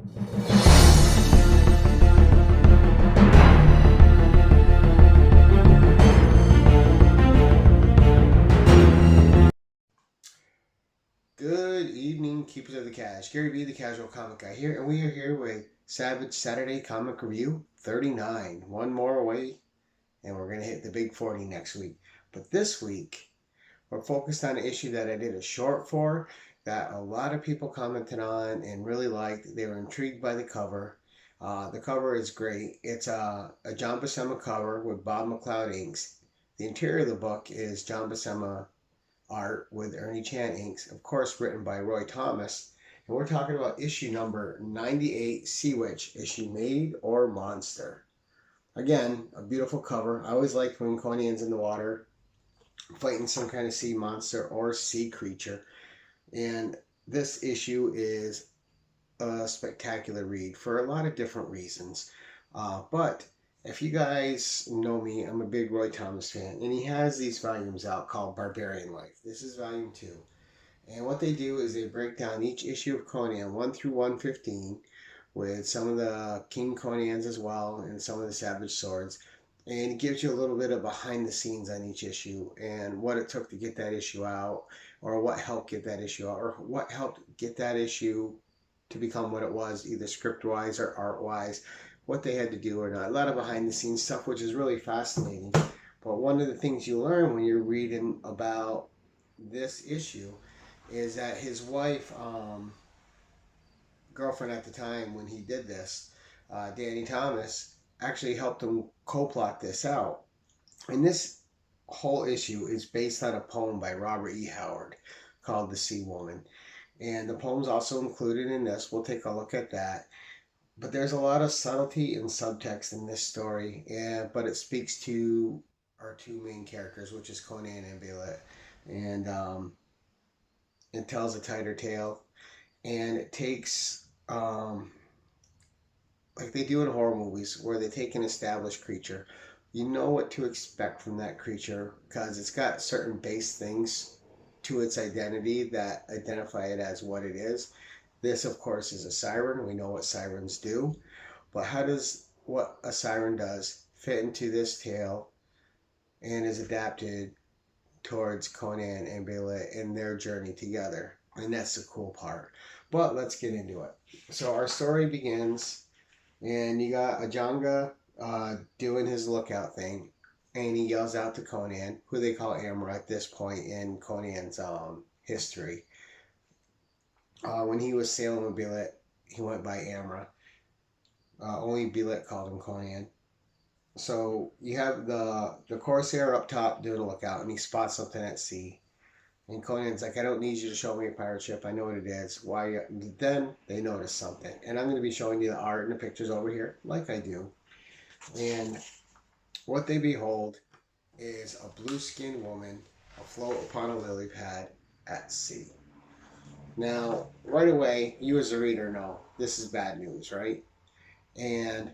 Good evening, keepers of the cash. Gary B, the casual comic guy here, and we are here with Savage Saturday Comic Review 39. One more away, and we're going to hit the big 40 next week. But this week, we're focused on an issue that I did a short for that a lot of people commented on and really liked. They were intrigued by the cover. The cover is great. It's a John Buscema cover with Bob McLeod inks. The interior of the book is John Buscema art with Ernie Chan inks, of course, written by Roy Thomas. And we're talking about issue number 98, Sea Witch, issue Made or Monster. Again, a beautiful cover. I always liked when Conan's in the water fighting some kind of sea monster or sea creature. And this issue is a spectacular read for a lot of different reasons. But if you guys know me, I'm a big Roy Thomas fan, and he has these volumes out called Barbarian Life. This is volume 2. And what they do is they break down each issue of Conan 1 through 115 with some of the King Conans as well and some of the Savage Swords. And it gives you a little bit of behind the scenes on each issue and what it took to get that issue out, or what helped get that issue out, or what helped get that issue to become what it was, either script wise or art wise, what they had to do or not. A lot of behind the scenes stuff, which is really fascinating. But one of the things you learn when you're reading about this issue is that his wife, girlfriend at the time when he did this, Danny Thomas, actually helped him co-plot this out. And this whole issue is based on a poem by Robert E. Howard called The Sea Woman. And the poem's also included in this. We'll take a look at that. But there's a lot of subtlety and subtext in this story, but it speaks to our two main characters, which is Conan and Billet. And it tells a tighter tale. And it takes, like they do in horror movies, where they take an established creature. You know what to expect from that creature because it's got certain base things to its identity that identify it as what it is. This, of course, is a siren. We know what sirens do. But how does what a siren does fit into this tale and is adapted towards Conan and Bela and their journey together? And that's the cool part. But let's get into it. So our story begins, and you got Ajanga doing his lookout thing, and he yells out to Conan, who they call Amra at this point in Conan's history. When he was sailing with Billet, he went by Amra. Only Billet called him Conan. So you have the Corsair up top doing a lookout, and he spots something at sea. And Conan's like, I don't need you to show me a pirate ship. I know what it is. Why? Then they notice something. And I'm going to be showing you the art and the pictures over here, like I do. And what they behold is a blue-skinned woman afloat upon a lily pad at sea. Now, right away, you as a reader know this is bad news, right? And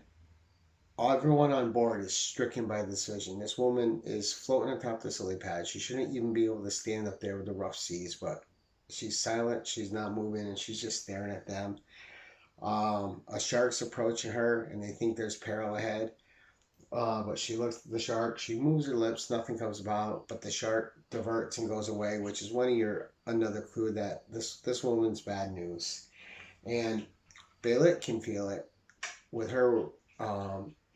everyone on board is stricken by this vision. This woman is floating atop this lily pad. She shouldn't even be able to stand up there with the rough seas, but she's silent, she's not moving, and she's just staring at them. A shark's approaching her, and they think there's peril ahead. But she looks at the shark. She moves her lips. Nothing comes about. But the shark diverts and goes away, which is another clue that this woman's bad news. And Baylet can feel it with her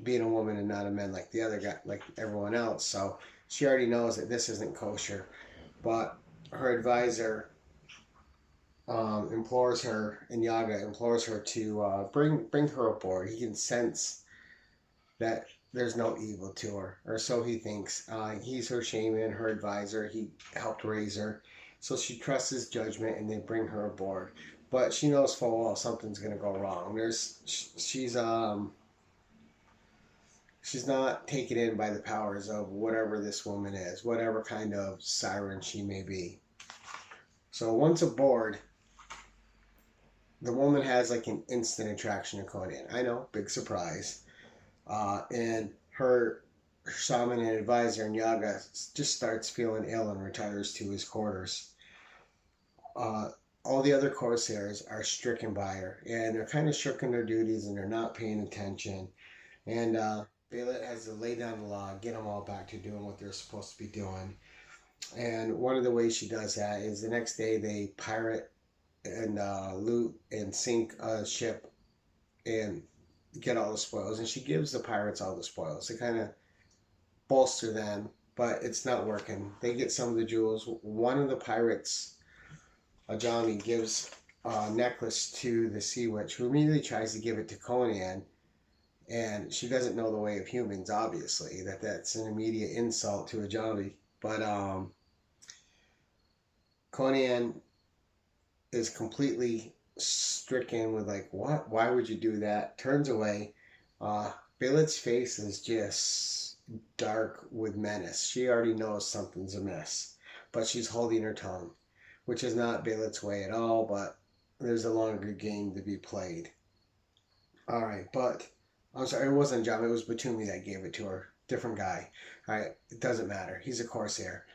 being a woman and not a man like the other guy, like everyone else. So she already knows that this isn't kosher. But her advisor implores her, and Yaga implores her to bring her aboard. He can sense that there's no evil to her, or so he thinks. He's her shaman, her advisor. He helped raise her, so she trusts his judgment, and they bring her aboard. But she knows full well something's gonna go wrong. She's not taken in by the powers of whatever this woman is, whatever kind of siren she may be. So once aboard, the woman has like an instant attraction to Conan. I know, big surprise. And her shaman and advisor Nyaga just starts feeling ill and retires to his quarters. all the other Corsairs are stricken by her, and they're kind of shirking their duties, and they're not paying attention. And Baylet has to lay down the law, get them all back to doing what they're supposed to be doing. And one of the ways she does that is the next day they pirate and loot and sink a ship and get all the spoils. And she gives the pirates all the spoils to kind of bolster them, but it's not working. They get some of the jewels. One of the pirates, Ajami, gives a necklace to the sea witch, who immediately tries to give it to Conan, and she doesn't know the way of humans. Obviously, that's an immediate insult to Ajami. But Conan is completely stricken with like, what? Why would you do that? Turns away. Baylet's face is just dark with menace. She already knows something's amiss, but she's holding her tongue, which is not Baylet's way at all, but there's a longer game to be played. Alright, but I'm sorry, it wasn't John, it was Batumi that gave it to her. Different guy. Alright, it doesn't matter. He's a Corsair.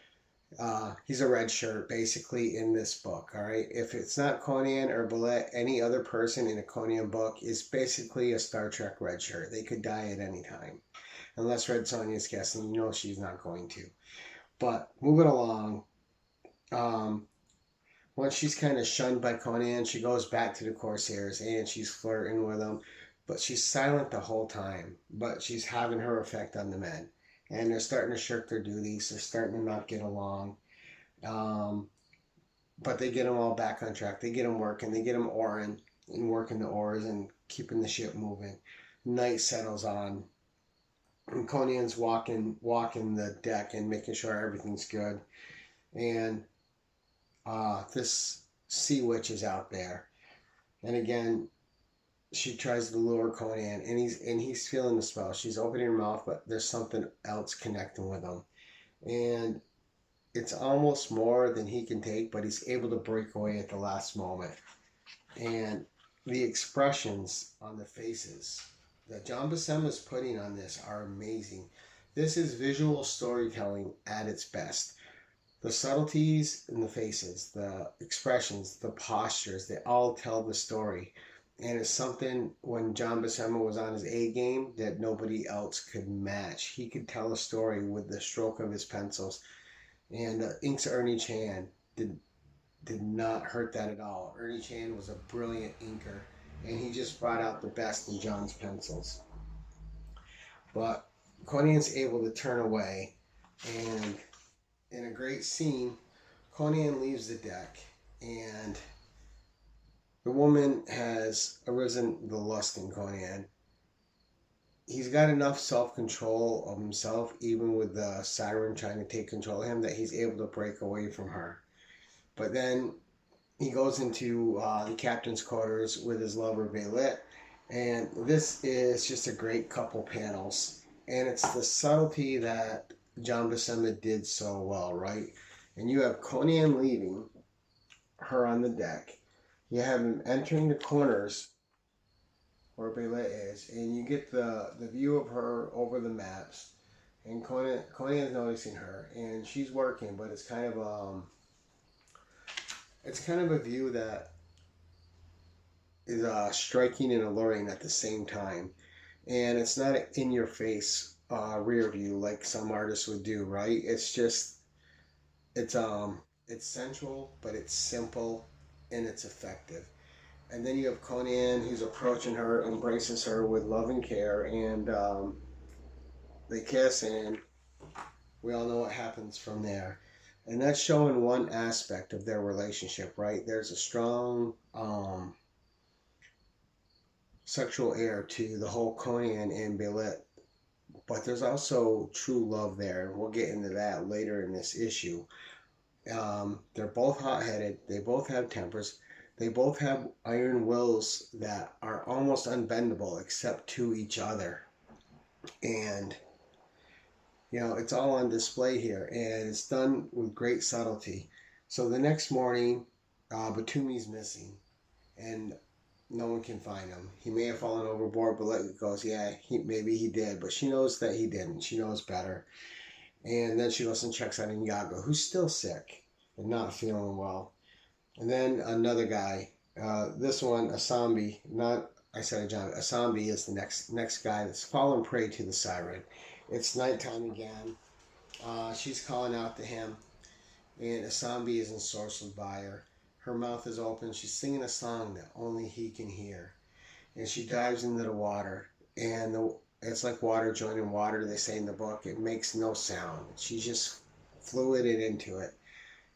He's a red shirt basically in this book. Alright, if it's not Conan or Baylet, any other person in a Conan book is basically a Star Trek red shirt. They could die at any time. Unless Red Sonja's guessing, you know she's not going to. But moving along, once she's kind of shunned by Conan, she goes back to the Corsairs and she's flirting with them. But she's silent the whole time. But she's having her effect on the men. And they're starting to shirk their duties. They're starting to not get along. But they get them all back on track. They get them working. They get them oaring and working the oars and keeping the ship moving. Night settles on. And Conan's walking the deck and making sure everything's good. And this sea witch is out there. And again, she tries to lure Conan, and he's feeling the spell. She's opening her mouth, but there's something else connecting with him. And it's almost more than he can take, but he's able to break away at the last moment. And the expressions on the faces that John Buscema is putting on this are amazing. This is visual storytelling at its best. The subtleties in the faces, the expressions, the postures, they all tell the story. And it's something when John Buscema was on his A game that nobody else could match. He could tell a story with the stroke of his pencils. And inks Ernie Chan did not hurt that at all. Ernie Chan was a brilliant inker, and he just brought out the best in John's pencils. But Conan's able to turn away, and in a great scene, Conan leaves the deck, and the woman has arisen the lust in Conan. He's got enough self-control of himself, even with the siren trying to take control of him, that he's able to break away from her. But then he goes into the captain's quarters with his lover, Baylet, and this is just a great couple panels. And it's the subtlety that John Buscema did so well, right? And you have Conan leaving her on the deck. You have him entering the corners where Baylet is, and you get the view of her over the maps. And Conan is noticing her, and she's working, but it's kind of a view that is striking and alluring at the same time. And it's not an in-your-face rear view like some artists would do, right? It's just, it's sensual, but it's simple, and it's effective. And then you have Conan, who's approaching her, embraces her with love and care, and they kiss, and we all know what happens from there. And that's showing one aspect of their relationship, right? There's a strong sexual air to the whole Conan and Baylet, but there's also true love there. We'll get into that later in this issue. They're both hot-headed. They both have tempers. They both have iron wills that are almost unbendable except to each other. And, you know, it's all on display here. And it's done with great subtlety. So the next morning, Batumi's missing. And no one can find him. He may have fallen overboard, but like goes, yeah, maybe he did. But she knows that he didn't. She knows better. And then she goes and checks on Iago, who's still sick and not feeling well. And then another guy. This one, a zombie. Not I said a zombie. A zombie is the next guy that's fallen prey to the siren. It's nighttime again. She's calling out to him, and a zombie is ensorcelled by her. Her mouth is open. She's singing a song that only he can hear. And she dives into the water. And it's like water joining water, they say in the book. It makes no sound. She's just fluided into it.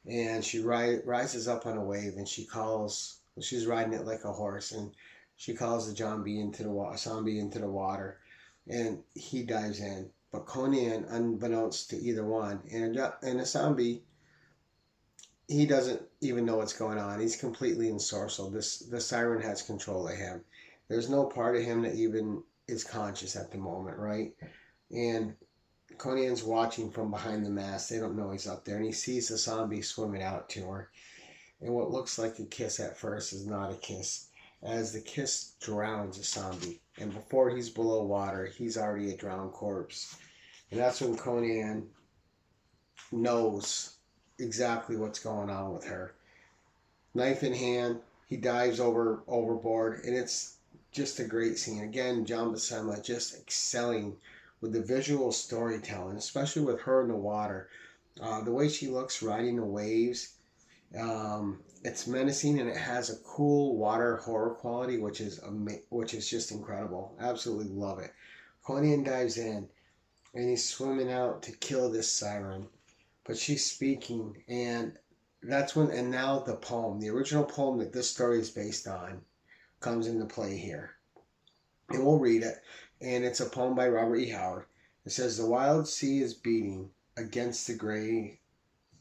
And she rises up on a wave, and she's riding it like a horse. And she calls the zombie into the water. And he dives in. But Conan, unbeknownst to either one, and a zombie, he doesn't even know what's going on. He's completely ensorcelled. The siren has control of him. There's no part of him that even is conscious at the moment, right? And Conan's watching from behind the mast. They don't know he's up there, and he sees the zombie swimming out to her. And what looks like a kiss at first is not a kiss, as the kiss drowns the zombie. And before he's below water, he's already a drowned corpse. And that's when Conan knows exactly what's going on with her. Knife in hand, he dives overboard, and it's just a great scene. Again, John Buscema just excelling with the visual storytelling, especially with her in the water. The way she looks riding the waves, it's menacing, and it has a cool water horror quality, which is just incredible. Absolutely love it. Conan dives in, and he's swimming out to kill this siren, but she's speaking, and now the poem, the original poem that this story is based on, comes into play here. And we'll read it. And it's a poem by Robert E. Howard. It says, "The wild sea is beating against the gray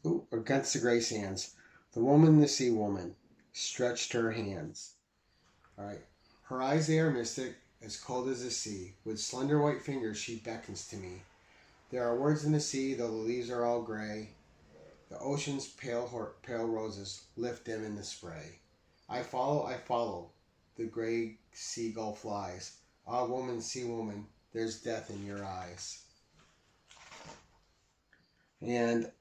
sands. The woman, the sea woman, stretched her hands." All right. "Her eyes, they are mystic, as cold as the sea. With slender white fingers she beckons to me. There are words in the sea, though the leaves are all gray. The ocean's pale roses lift dim in the spray. I follow. The gray seagull flies. Ah, woman, sea woman, there's death in your eyes." And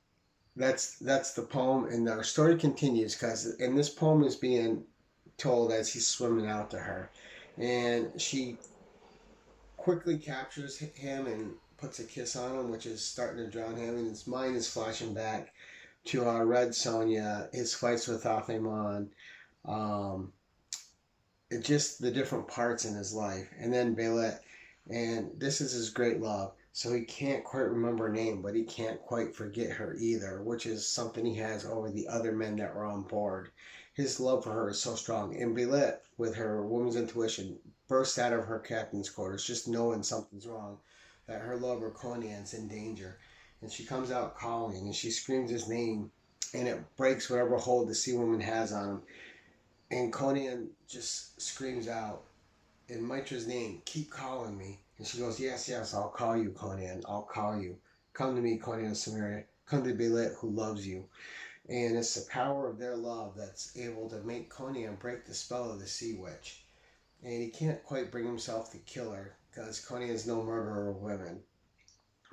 that's the poem, and our story continues and this poem is being told as he's swimming out to her, and she quickly captures him and puts a kiss on him, which is starting to drown him, and his mind is flashing back to Red Sonja, his fights with Athemon, just the different parts in his life, and then Belet, and this is his great love. So he can't quite remember her name, but he can't quite forget her either, which is something he has over the other men that were on board. His love for her is so strong, and Belet, with her woman's intuition, bursts out of her captain's quarters, just knowing something's wrong, that her lover Conan's in danger, and she comes out calling, and she screams his name, and it breaks whatever hold the sea woman has on him. And Conan just screams out in Mitra's name, "Keep calling me." And she goes, "Yes, yes, I'll call you, Conan. I'll call you. Come to me, Conan of Samaria. Come to Belet, who loves you." And it's the power of their love that's able to make Conan break the spell of the sea witch. And he can't quite bring himself to kill her, because Conan is no murderer of women.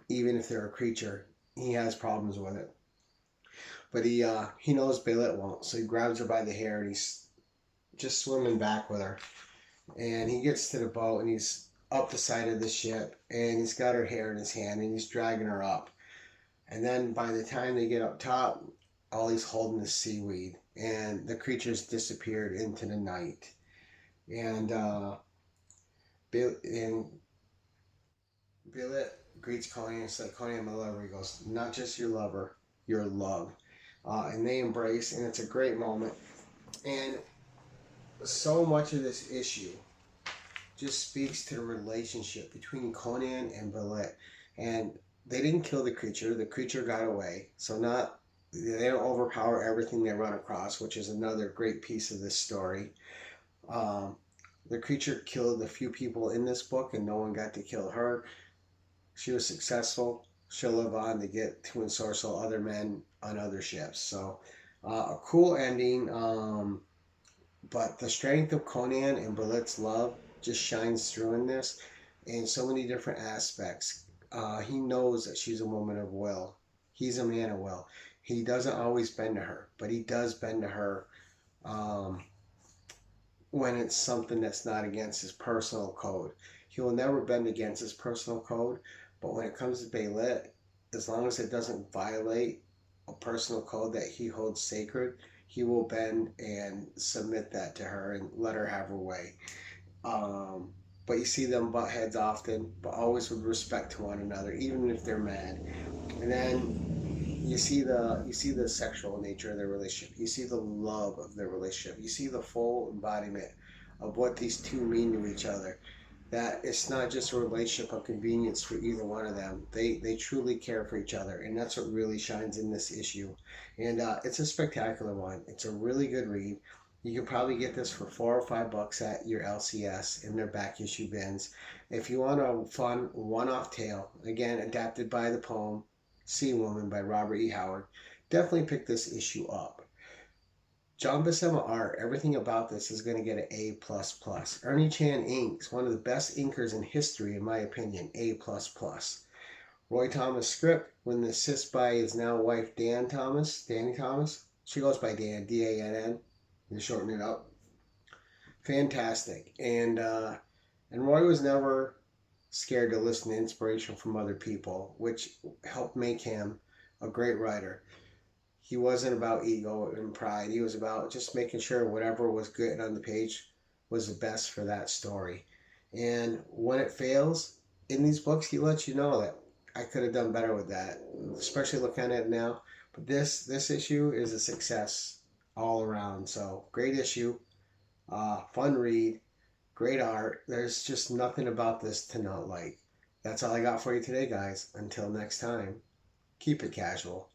Even if they're a creature, he has problems with it. But he knows Belet won't, so he grabs her by the hair, and he's just swimming back with her. And he gets to the boat, and he's up the side of the ship, and he's got her hair in his hand, and he's dragging her up. And then by the time they get up top, all he's holding is seaweed, and the creature's disappeared into the night. And Belet greets Conan and says, "Conan, my lover." He goes, "Not just your lover, your love." And they embrace, and it's a great moment. And so much of this issue just speaks to the relationship between Conan and Belet. And they didn't kill the creature. The creature got away. So they don't overpower everything they run across, which is another great piece of this story. The creature killed a few people in this book, and no one got to kill her. She was successful. She'll live on to get to ensorcel other men on other ships. So a cool ending. But the strength of Conan and Belet's love just shines through in this in so many different aspects. He knows that she's a woman of will. He's a man of will. He doesn't always bend to her, but he does bend to her Um, when it's something that's not against his personal code. He will never bend against his personal code, but when it comes to Baylit, as long as it doesn't violate a personal code that he holds sacred, he will bend and submit that to her and let her have her way. Um, but you see them butt heads often, but always with respect to one another, even if they're mad. And then you see the sexual nature of their relationship. You see the love of their relationship. You see the full embodiment of what these two mean to each other. That it's not just a relationship of convenience for either one of them. They truly care for each other, and that's what really shines in this issue. And it's a spectacular one. It's a really good read. You can probably get this for $4 or $5 at your LCS in their back issue bins. If you want a fun one-off tale, again adapted by the poem Sea Woman by Robert E. Howard, definitely pick this issue up. John Buscema art, everything about this is going to get an A++. Ernie Chan inks, one of the best inkers in history, in my opinion, A++. Roy Thomas script, with an assist by his now wife Danny Thomas. She goes by Dan, D-A-N-N. You shorten it up. Fantastic. And Roy was never scared to listen to inspiration from other people, which helped make him a great writer. He wasn't about ego and pride. He was about just making sure whatever was good on the page was the best for that story. And when it fails in these books, he lets you know that I could have done better with that, especially looking at it now. But this issue is a success all around. So great issue, fun read, great art. There's just nothing about this to not like. That's all I got for you today, guys. Until next time, keep it casual.